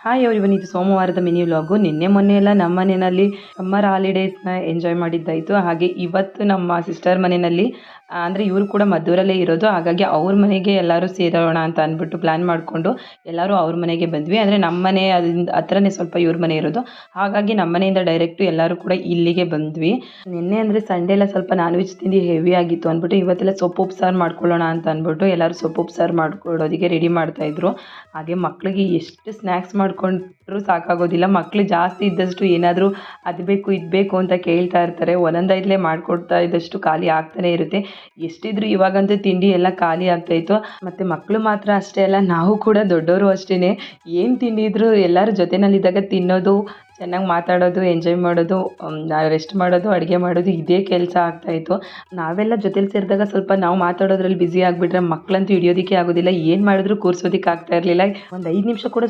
Hi everyone, ಇದು ಸೋಮವಾರದ mini vlog. ನಿನ್ನೆ ಮೊನ್ನೆ ಎಲ್ಲ ನಮ್ಮ ಮನೆಯಲ್ಲಿ ಸಮ್ಮರ್ ಹಾಲಿಡೇಸ್ನ ಎಂಜಾಯ್ ಮಾಡಿದ್ದಾಯಿತು. ಹಾಗೆ ಇವತ್ತು ನಮ್ಮ ಸಿಸ್ಟರ್ ಮನೆಯಲ್ಲಿ ಅಂದರೆ ಇವರು ಕೂಡ ಮದ್ದೂರಲ್ಲೇ ಇರೋದು. ಹಾಗಾಗಿ ಅವ್ರ ಮನೆಗೆ ಎಲ್ಲರೂ ಸೇರೋಣ ಅಂತ ಅಂದ್ಬಿಟ್ಟು ಪ್ಲ್ಯಾನ್ ಮಾಡಿಕೊಂಡು ಎಲ್ಲರೂ ಅವ್ರ ಮನೆಗೆ ಬಂದ್ವಿ. ಅಂದರೆ ನಮ್ಮ ಮನೆ ಅದರಿಂದ ಹತ್ರನೇ ಸ್ವಲ್ಪ ಇವ್ರ ಮನೆ ಇರೋದು. ಹಾಗಾಗಿ ನಮ್ಮ ಮನೆಯಿಂದ ಡೈರೆಕ್ಟು ಎಲ್ಲರೂ ಕೂಡ ಇಲ್ಲಿಗೆ ಬಂದ್ವಿ. ನಿನ್ನೆ ಅಂದರೆ ಸಂಡೇ ಎಲ್ಲ ಸ್ವಲ್ಪ ನಾನ್ ವೆಜ್ ತಿಂದು ಹೆವಿ ಆಗಿತ್ತು ಅಂದ್ಬಿಟ್ಟು ಇವತ್ತೆಲ್ಲ ಸೊಪ್ಪು ಉಪ್ಸಾರು ಮಾಡ್ಕೊಳ್ಳೋಣ ಅಂತ ಅಂದ್ಬಿಟ್ಟು ಎಲ್ಲರೂ ಸೊಪ್ಪು ಉಪ್ಸಾರು ಮಾಡ್ಕೊಳ್ಳೋದಕ್ಕೆ ರೆಡಿ ಮಾಡ್ತಾಯಿದ್ರು. ಹಾಗೆ ಮಕ್ಕಳಿಗೆ ಎಷ್ಟು ಸ್ನ್ಯಾಕ್ಸ್ ಮಾಡಿಕೊಂಡ್ರೂ ಸಾಕಾಗೋದಿಲ್ಲ. ಮಕ್ಕಳು ಜಾಸ್ತಿ ಇದ್ದಷ್ಟು ಏನಾದರೂ ಅದು ಬೇಕು ಇದು ಬೇಕು ಅಂತ ಕೇಳ್ತಾ ಇರ್ತಾರೆ. ಒಂದೊಂದೈದಲೇ ಮಾಡಿಕೊಡ್ತಾ ಇದ್ದಷ್ಟು ಖಾಲಿ ಆಗ್ತಾನೆ ಇರುತ್ತೆ. ಎಷ್ಟಿದ್ರು ಇವಾಗಂತೂ ತಿಂಡಿ ಎಲ್ಲ ಖಾಲಿ ಆಗ್ತಾಯಿತ್ತು. ಮತ್ತು ಮಕ್ಕಳು ಮಾತ್ರ ಅಷ್ಟೇ ಅಲ್ಲ, ನಾವು ಕೂಡ ದೊಡ್ಡವರು ಅಷ್ಟೇ. ಏನು ತಿಂಡಿ ಇದ್ದರೂ ಎಲ್ಲರೂ ಜೊತೆಯಲ್ಲಿದ್ದಾಗ ತಿನ್ನೋದು, ಚೆನ್ನಾಗಿ ಮಾತಾಡೋದು, ಎಂಜಾಯ್ ಮಾಡೋದು, ರೆಸ್ಟ್ ಮಾಡೋದು, ಅಡುಗೆ ಮಾಡೋದು ಇದೇ ಕೆಲಸ ಆಗ್ತಾಯಿತ್ತು. ನಾವೆಲ್ಲ ಜೊತೆಲಿ ಸೇರಿದಾಗ ಸ್ವಲ್ಪ ನಾವು ಮಾತಾಡೋದ್ರಲ್ಲಿ ಬ್ಯುಸಿ ಆಗಿಬಿಟ್ರೆ ಮಕ್ಕಳಂತೂ ಹಿಡಿಯೋದಕ್ಕೆ ಆಗೋದಿಲ್ಲ. ಏನು ಮಾಡಿದ್ರೂ ಕೂರಿಸೋದಕ್ಕೆ ಆಗ್ತಾ ಇರಲಿಲ್ಲ. ಒಂದು 5 ನಿಮಿಷ ಕೂಡ